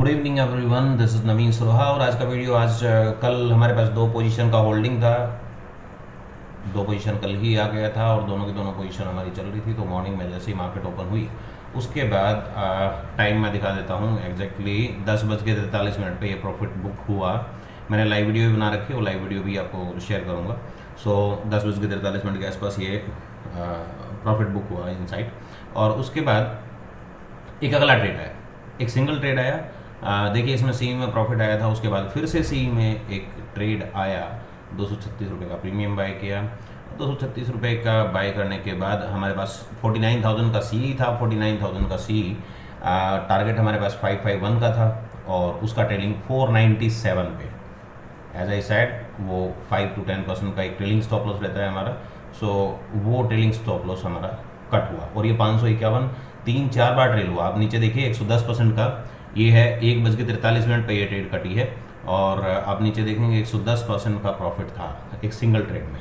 Good evening everyone, this is Naveen Surha. और आज का वीडियो कल हमारे पास दो पोजीशन का होल्डिंग था। दो पोजीशन कल ही आ गया था और दोनों की दोनों पोजीशन हमारी चल रही थी। तो मॉर्निंग में जैसे ही मार्केट ओपन हुई उसके बाद टाइम मैं दिखा देता हूँ। एग्जैक्टली 10:43 पे ये प्रॉफिट बुक हुआ। मैंने लाइव वीडियो भी बना रखी है, वो लाइव वीडियो भी आपको शेयर करूँगा। सो 10:43 के आसपास ये प्रॉफिट बुक हुआ इनसाइड। और उसके बाद एक अगला ट्रेड आया, एक सिंगल ट्रेड आया। देखिए इसमें सी में प्रॉफिट आया था। उसके बाद फिर से सी में एक ट्रेड आया, 236 रुपये का प्रीमियम बाय किया। 236 रुपये का बाय करने के बाद हमारे पास 49,000 का सी था। 49,000 का सी टारगेट हमारे पास 551 का था और उसका ट्रेलिंग 497 पे। एज आई सेड वो 5 to 10% का एक ट्रेलिंग स्टॉप लॉस रहता है हमारा। सो वो ट्रेलिंग स्टॉप लॉस हमारा कट हुआ और ये 551 3-4 बार ट्रेल हुआ। आप नीचे देखिए 110% का ये है। 1:43 पे ये ट्रेड कटी है और आप नीचे देखेंगे 110% का प्रॉफिट था एक सिंगल ट्रेड में।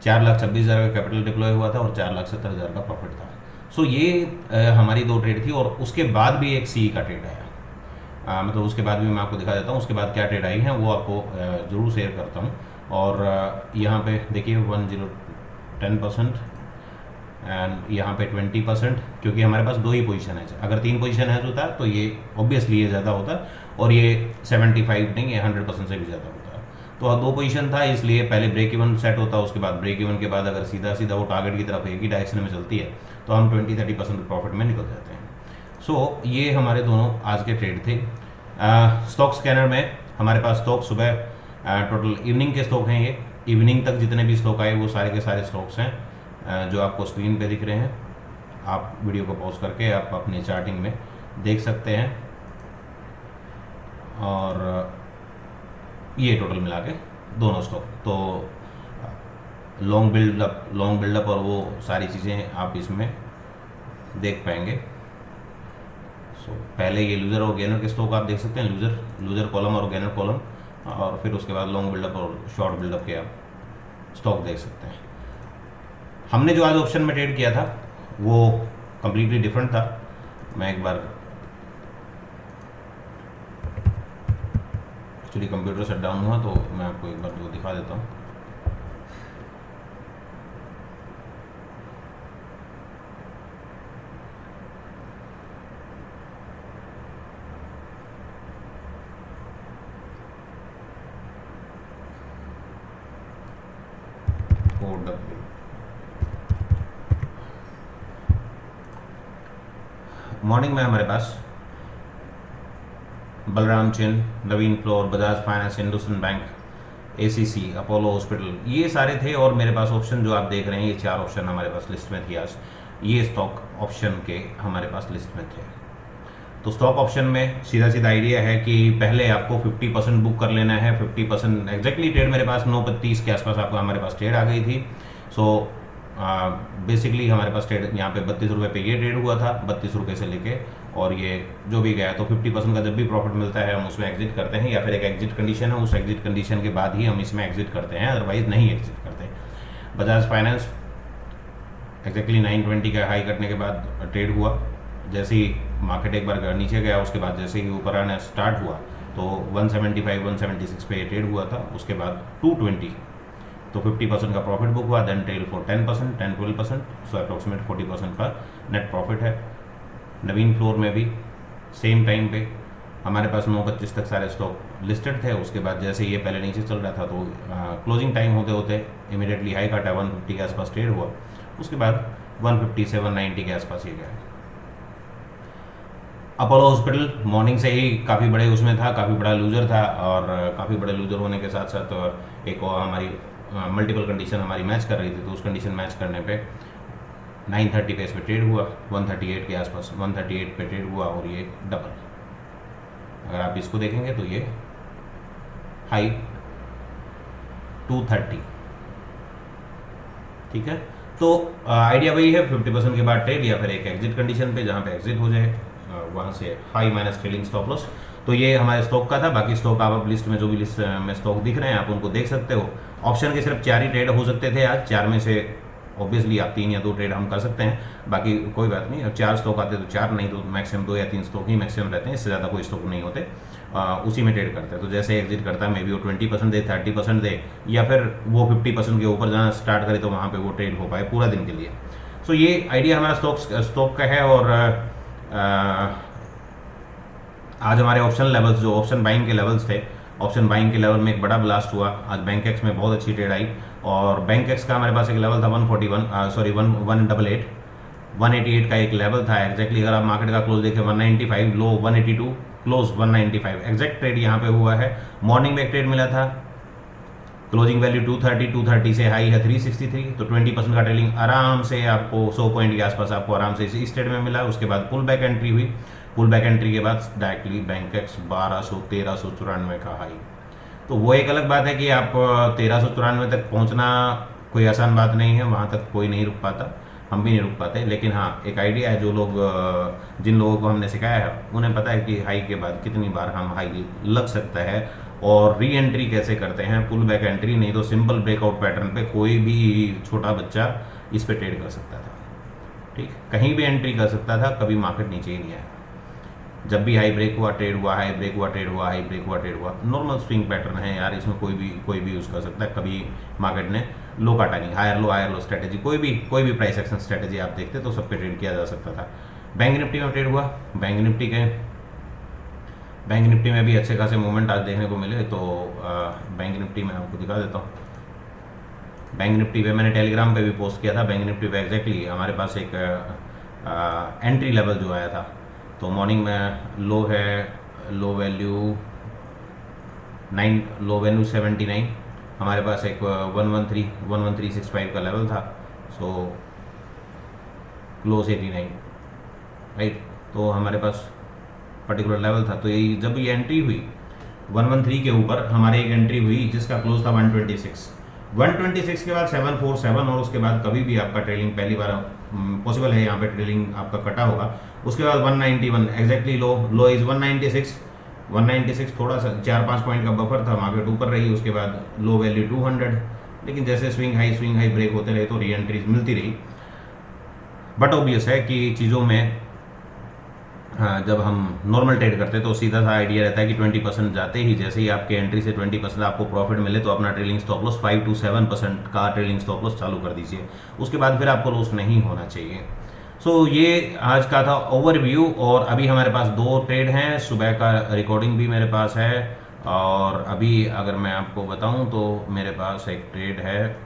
4,26,000 का कैपिटल डिप्लॉय हुआ था और 4,70,000 का प्रॉफिट था। सो ये हमारी दो ट्रेड थी और उसके बाद भी एक सी का ट्रेड आया। मतलब उसके बाद भी मैं आपको दिखा देता हूँ उसके बाद क्या ट्रेड आई हैं, वो आपको ज़रूर शेयर करता हूँ। और यहाँ पे देखिए 10% एंड यहाँ पे 20%, क्योंकि हमारे पास दो ही पोजीशन है। अगर 3 पोजीशन है होता तो ये ऑब्वियसली ये ज़्यादा होता और ये 75 नहीं, ये 100% से भी ज़्यादा होता। तो दो पोजीशन था इसलिए पहले ब्रेक इवन सेट होता, उसके बाद ब्रेक इवन के बाद अगर सीधा सीधा वो टारगेट की तरफ एक ही डायरेक्शन में चलती है तो हम 20-30% प्रॉफिट में निकल जाते हैं। सो ये हमारे दोनों आज के ट्रेड थे। स्टॉक स्कैनर में हमारे पास स्टॉक सुबह टोटल इवनिंग के स्टॉक हैं। ये इवनिंग तक जितने भी स्टॉक आए वो सारे के सारे स्टॉक्स हैं जो आपको स्क्रीन पे दिख रहे हैं। आप वीडियो को पॉज करके आप अपने चार्टिंग में देख सकते हैं। और ये टोटल मिला के दोनों स्टॉक तो लॉन्ग बिल्डअप और वो सारी चीज़ें आप इसमें देख पाएंगे। सो पहले ये लूज़र और गेनर के स्टॉक आप देख सकते हैं, लूज़र कॉलम और गेनर कॉलम, और फिर उसके बाद लॉन्ग बिल्डअप और शॉर्ट बिल्डअप के आप स्टॉक देख सकते हैं। हमने जो आज ऑप्शन में ट्रेड किया था वो कम्प्लीटली डिफरेंट था। मैं एक बार एक्चुअली कंप्यूटर शट डाउन हुआ तो मैं आपको एक बार वो दिखा देता हूँ। मॉर्निंग में हमारे पास बलराम चिन्ह, Navin Fluorine, Bajaj Finance, Hindustan Bank, ACC, Apollo Hospital, ये सारे थे। और मेरे पास ऑप्शन जो आप देख रहे हैं ये 4 ऑप्शन हमारे पास लिस्ट में थी आज। ये स्टॉक ऑप्शन के हमारे पास लिस्ट में थे। तो स्टॉक ऑप्शन में सीधा सीधा आइडिया है कि पहले आपको 50% बुक कर लेना है। 50% एग्जैक्टली ट्रेड मेरे पास 9:35 के आसपास आपको हमारे पास ट्रेड आ गई थी। सो बेसिकली हमारे पास ट्रेड यहाँ पे 32 रुपये पे ये ट्रेड हुआ था, 32 रुपये से लेके और ये जो भी गया। तो 50% का जब भी प्रॉफिट मिलता है हम उसमें एग्जिट करते हैं, या फिर एक एग्जिट कंडीशन है, उस एग्जिट कंडीशन के बाद ही हम इसमें एग्जिट करते हैं, अदरवाइज नहीं एग्जिट करते। बजाज फाइनेंस एग्जैक्टली 920 का हाई कटने के बाद ट्रेड हुआ। जैसे ही मार्केट एक बार नीचे गया उसके बाद जैसे ही ऊपर आना स्टार्ट हुआ तो 175-176 पे ट्रेड हुआ था। उसके बाद 220 तो 50% का प्रॉफिट बुक हुआ। Then trail for 10%, 10-12%, so approximate 40% का नेट प्रॉफिट है। नवीन फ्लोर में भी सेम टाइम पे हमारे पास 9:25 तक सारे स्टॉक लिस्टेड थे। उसके बाद जैसे ये पहले नीचे चल रहा था तो क्लोजिंग टाइम होते होते इमीडिएटली हाई काटा, 150 के आसपास ट्रेड हुआ। उसके बाद 157-90 के आसपास ये गया। अपोलो हॉस्पिटल मॉर्निंग से ही काफ़ी बड़े उसमें था, काफ़ी बड़ा लूजर था और काफ़ी बड़े लूजर होने के साथ साथ एक हमारी मल्टीपल कंडीशन हमारी मैच कर रही थी। तो उस कंडीशन मैच करने पे 9:30 पे इस पर ट्रेड हुआ, 138 के आसपास 138 पे ट्रेड हुआ और ये डबल। अगर आप इसको देखेंगे तो ये हाई 230, ठीक है। तो आइडिया वही है, 50% के बाद ट्रेड या फिर एक एग्जिट कंडीशन पे जहाँ पे एग्जिट हो जाए वहाँ से high minus trailing stop loss. तो ये हमारे स्टॉक का था। बाकी स्टॉक आप लिस्ट में जो भी लिस्ट में स्टॉक दिख रहे हैं आप उनको देख सकते हो। ऑप्शन के सिर्फ 4 ही ट्रेड हो सकते थे आज, 4 में से ऑब्वियसली आप 3 या 2 ट्रेड हम कर सकते हैं, बाकी कोई बात नहीं। अब 4 स्टॉक आते तो 4, नहीं तो मैक्सिमम 2 या 3 स्टॉक ही मैक्सिमम रहते हैं, इससे ज़्यादा कोई स्टॉक नहीं होते। उसी में ट्रेड करते हैं। तो जैसे एग्जिट करता है, मे बी वो 20% दे, 30% दे, या फिर वो 50% के ऊपर जाना स्टार्ट करे तो वहाँ पे वो ट्रेड हो पाए पूरा दिन के लिए। सो ये आइडिया हमारा स्टॉक का है। और आज हमारे ऑप्शन लेवल्स, जो ऑप्शन बाइंग के लेवल्स थे, ऑप्शन बाइंग के लेवल में एक बड़ा ब्लास्ट हुआ आज। बैंक एक्स में बहुत अच्छी ट्रेड आई, और बैंक एक्स का हमारे पास एक लेवल था 188 का एक लेवल था एग्जैक्टली। अगर आप मार्केट का क्लोज देखें 195, लो 182, क्लोज 195, एग्जैक्ट ट्रेड यहाँ पे हुआ है। मॉर्निंग में एक ट्रेड मिला था, क्लोजिंग वैल्यू 230 से हाई है 363, तो 20% का ट्रेडिंग आराम से आपको 100 पॉइंट के आसपास आपको आराम से इस ट्रेड में मिला। उसके बाद पुल बैक एंट्री हुई, पुल बैक एंट्री के बाद डायरेक्टली बैंक एक्स 1394 का हाई। तो वो एक अलग बात है कि आप 1394 तक पहुंचना कोई आसान बात नहीं है, वहाँ तक कोई नहीं रुक पाता, हम भी नहीं रुक पाते। लेकिन हाँ, एक आइडिया है, जो लोग जिन लोगों को हमने सिखाया है उन्हें पता है कि हाई के बाद कितनी बार हम हाई लग सकता है, और री एंट्री कैसे करते हैं, पुल बैक एंट्री नहीं तो सिंपल ब्रेकआउट पैटर्न पे कोई भी छोटा बच्चा इस पे ट्रेड कर सकता था। ठीक, कहीं भी एंट्री कर सकता था, कभी मार्केट नीचे ही नहीं आया। जब भी हाई ब्रेक हुआ ट्रेड हुआ, हाई ब्रेक हुआ ट्रेड हुआ, हाई ब्रेक हुआ ट्रेड हुआ। नॉर्मल स्विंग पैटर्न है यार, इसमें कोई भी यूज़ कर सकता है। कभी मार्केट ने लो काटा नहीं, हायर लो स्ट्रेटेजी, कोई भी प्राइस एक्शन स्ट्रेटेजी आप देखते तो सब पे ट्रेड किया जा सकता था। बैंक निफ्टी में ट्रेड हुआ, बैंक निफ्टी में भी अच्छे खासे मूवमेंट आज देखने को मिले। तो बैंक निफ्टी में आपको दिखा देता हूँ। बैंक निफ्टी पे मैंने टेलीग्राम पे भी पोस्ट किया था। बैंक निफ्टी पे एग्जैक्टली हमारे पास एक एंट्री लेवल जो आया था, तो मॉर्निंग में लो है, लो वैल्यू 79, हमारे पास एक 11365 का लेवल था, सो क्लोज 89, राइट। तो हमारे पास पर्टिकुलर लेवल था। तो ये जब ये एंट्री हुई 113 के ऊपर, हमारे एक एंट्री हुई जिसका क्लोज था 126 के बाद 747, और उसके बाद कभी भी आपका ट्रेलिंग पहली बार पॉसिबल है यहाँ पे ट्रेलिंग आपका कटा होगा। उसके बाद 191 एग्जैक्टली लो इज 196, थोड़ा सा 4-5 पॉइंट का बफर था, मार्केट ऊपर रही। उसके बाद लो वैल्यू 200, लेकिन जैसे स्विंग हाई ब्रेक होते रहे तो री एंट्रीज मिलती रही। बट ऑब्वियस है कि चीज़ों में जब हम नॉर्मल ट्रेड करते हैं तो सीधा सा आइडिया रहता है कि 20% जाते ही, जैसे ही आपके एंट्री से 20% आपको प्रॉफिट मिले तो अपना ट्रेलिंग स्टॉप लॉस 5 to 7% का ट्रेलिंग स्टॉप लॉस चालू कर दीजिए। उसके बाद फिर आपको लॉस नहीं होना चाहिए। सो ये आज का था ओवरव्यू। और अभी हमारे पास 2 ट्रेड हैं, सुबह का रिकॉर्डिंग भी मेरे पास है, और अभी अगर मैं आपको बताऊं तो मेरे पास एक ट्रेड है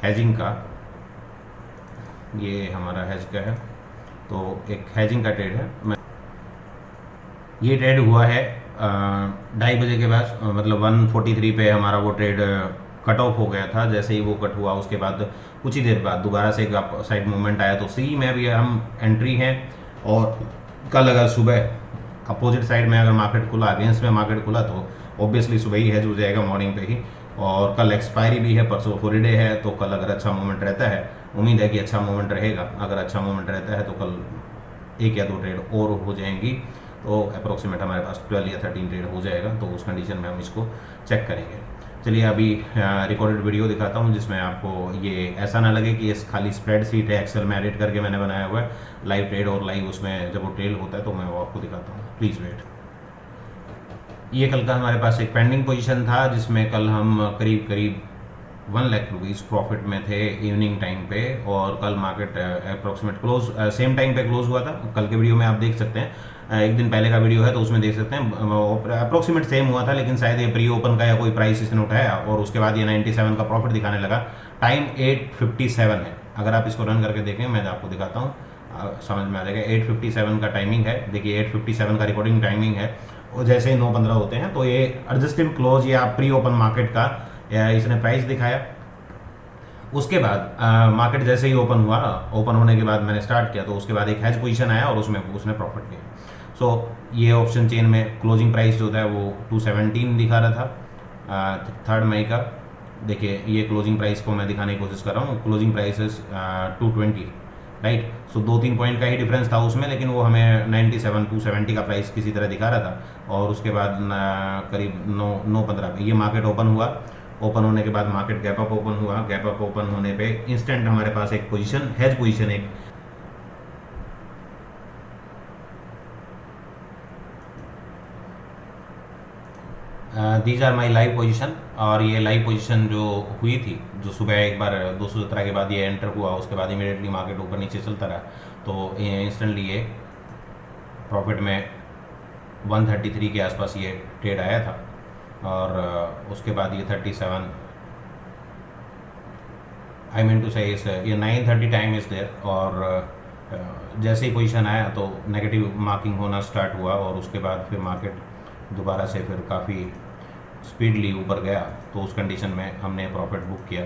हेजिंग का, ये हमारा हेज का है, तो एक हेजिंग का ट्रेड है। ये ट्रेड हुआ है 2:30 बजे के बाद, मतलब 143 पे हमारा वो ट्रेड कट ऑफ हो गया था। जैसे ही वो कट हुआ उसके बाद कुछ ही देर बाद दोबारा से एक साइड मूवमेंट आया, तो सी में भी हम एंट्री हैं। और कल अगर सुबह अपोजिट साइड में अगर मार्केट खुला, अगेंस्ट में मार्केट खुला, तो ऑब्वियसली सुबह ही हेज हो जाएगा मॉर्निंग पे ही। और कल एक्सपायरी भी है, परसों हॉलीडे है, तो कल अगर अच्छा मूवमेंट रहता है, उम्मीद है कि अच्छा मूवमेंट रहेगा। अगर अच्छा मूवमेंट रहता है तो कल 1 या 2 ट्रेड और हो जाएंगी, तो अप्रोक्सीमेट हमारे पास 12 या 13 ट्रेड हो जाएगा। तो उस कंडीशन में हम इसको चेक करेंगे। चलिए अभी रिकॉर्डेड वीडियो दिखाता हूँ, जिसमें आपको ये ऐसा ना लगे कि ये खाली स्प्रेड शीट है, एक्सेल में एडिट करके मैंने बनाया हुआ है। लाइव ट्रेड और लाइव उसमें जब वो ट्रेड होता है तो मैं वो आपको दिखाता हूँ, प्लीज़ वेट। ये कल का हमारे पास एक पेंडिंग पोजीशन था, जिसमें कल हम करीब 1 लाख रुपीज़ प्रॉफिट में थे इवनिंग टाइम पे। और कल market approximate close same time पे क्लोज हुआ था। कल के वीडियो में आप देख सकते हैं, एक दिन पहले का वीडियो है तो उसमें देख सकते हैं अप्रोक्सीमेट सेम हुआ था, लेकिन शायद ये प्री ओपन का या कोई प्राइस इसने उठाया और उसके बाद ये 97 का प्रॉफिट दिखाने लगा। टाइम 8:57 है। अगर आप इसको रन करके देखें, मैं आपको दिखाता हूँ, समझ में आ जाएगा। 8:57 का टाइमिंग है, देखिए 8:57 का रिकॉर्डिंग टाइमिंग है। और जैसे ही 9:15 होते हैं तो ये एडजस्टिव क्लोज या प्री ओपन मार्केट का इसने प्राइस दिखाया। उसके बाद मार्केट जैसे ही ओपन हुआ, ओपन होने के बाद मैंने स्टार्ट किया, तो उसके बाद एक हैज पोजीशन आया और उसमें उसने प्रॉफिट किया। सो ये ऑप्शन चेन में क्लोजिंग प्राइस जो होता है वो 217 दिखा रहा था 3 मई का। देखिए ये क्लोजिंग प्राइस को मैं दिखाने की कोशिश कर रहा हूँ। Closing price 220, right. So 2-3 point का ही डिफरेंस था उसमें, लेकिन वो हमें 270 का प्राइस किसी तरह दिखा रहा था। और उसके बाद करीब 9:15 पे ये मार्केट ओपन हुआ ओपन होने के बाद मार्केट गैप अप ओपन हुआ, गैप अप ओपन होने पे इंस्टेंट हमारे पास एक पोजीशन, हेज पोजीशन एक these are my live position. और ये लाइव पोजीशन जो हुई थी, जो सुबह एक बार 217 के बाद ये एंटर हुआ, उसके बाद इमीडिएटली मार्केट ऊपर नीचे चलता रहा, तो इंस्टेंटली ये प्रॉफिट में 133 के आसपास ये ट्रेड आया था। और उसके बाद ये 37, आई मीन टू से ये 9:30 टाइम इज़ देयर। और जैसे ही पोजीशन आया तो नेगेटिव मार्किंग होना स्टार्ट हुआ, और उसके बाद फिर मार्केट दोबारा से फिर काफ़ी स्पीडली ऊपर गया, तो उस कंडीशन में हमने प्रॉफिट बुक किया।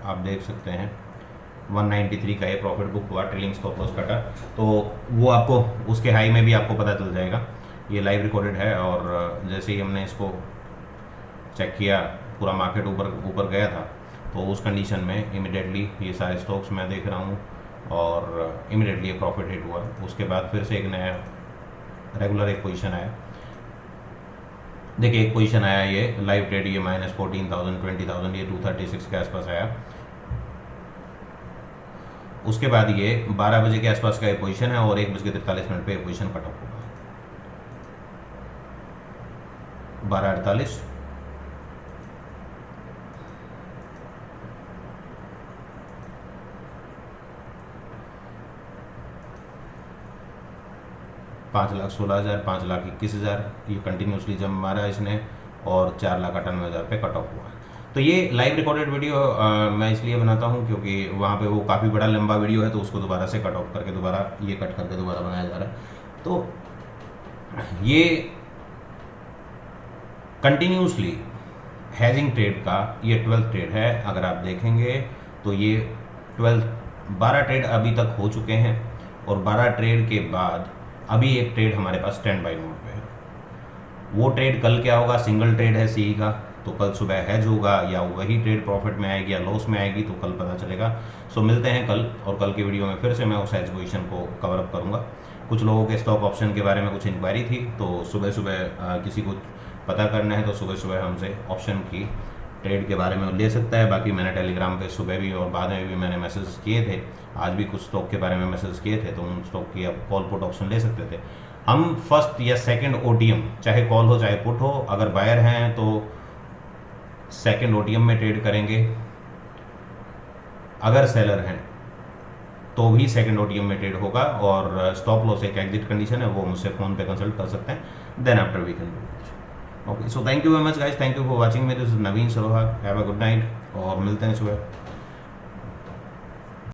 आप देख सकते हैं 193 का ये प्रॉफिट बुक हुआ, ट्रेलिंग स्टॉप लॉस कटा, तो वो आपको उसके हाई में भी आपको पता चल जाएगा। ये लाइव रिकॉर्डेड है, और जैसे ही हमने इसको चेक किया, पूरा मार्केट ऊपर गया था, तो उस कंडीशन में इमिडिएटली ये सारे स्टॉक्स मैं देख रहा हूँ, और इमिडिएटली ये प्रॉफिट हिट हुआ। उसके बाद फिर से एक नया रेगुलर एक पोजीशन आया। देखिए एक पोजीशन आया ये लाइव ट्रेड, ये -14,000 20,000, ये 236 के आसपास आया। उसके बाद ये 12 बजे के आसपास का ये पोजीशन है, और 1:43 पे ये पोजीशन कट ऑफ होगा 12:48। $5,16,000, $5,21,000 ये कंटिन्यूसली जम मारा इसने, और 4,98,000 पे कट ऑफ हुआ। तो ये लाइव रिकॉर्डेड वीडियो मैं इसलिए बनाता हूँ क्योंकि वहाँ पे वो काफ़ी बड़ा लंबा वीडियो है, तो उसको दोबारा से कट ऑफ करके दोबारा ये कट करके दोबारा बनाया जा रहा है। तो ये कंटिन्यूसली हैजिंग ट्रेड का ये 12th ट्रेड है। अगर आप देखेंगे तो ये 12 ट्रेड अभी तक हो चुके हैं, और 12 ट्रेड के बाद अभी एक ट्रेड हमारे पास स्टैंड बाई मोड पे है। वो ट्रेड कल क्या होगा, सिंगल ट्रेड है सीई का, तो कल सुबह हैज होगा, या वही ट्रेड प्रॉफिट में आएगी या लॉस में आएगी, तो कल पता चलेगा। सो मिलते हैं कल, और कल की वीडियो में फिर से मैं उस हैज पोजीशन को कवर अप करूँगा। कुछ लोगों के स्टॉक ऑप्शन के बारे में कुछ इंक्वायरी थी, तो सुबह सुबह किसी को पता करना है तो सुबह सुबह हमसे ऑप्शन की ट्रेड के बारे में ले सकता है। बाकी मैंने टेलीग्राम पे सुबह भी और बाद में भी मैंने मैसेज किए थे, आज भी कुछ स्टॉक के बारे में मैसेज किए थे, तो उन स्टॉक की आप कॉल पुट ऑप्शन ले सकते थे। हम फर्स्ट या सेकंड ओटीएम, चाहे कॉल हो चाहे पुट हो, अगर बायर हैं तो सेकंड ओटीएम में ट्रेड करेंगे, अगर सेलर हैं तो भी सेकंड ओटीएम में ट्रेड होगा, और स्टॉप लॉस एक एग्जिट कंडीशन है, वो मुझसे फ़ोन पे कंसल्ट कर सकते हैं, then after we can do. Okay, so thank you very much guys, thank you for watching me, this is Naveen Saroha, have a good night, और मिलते हैं सुबह।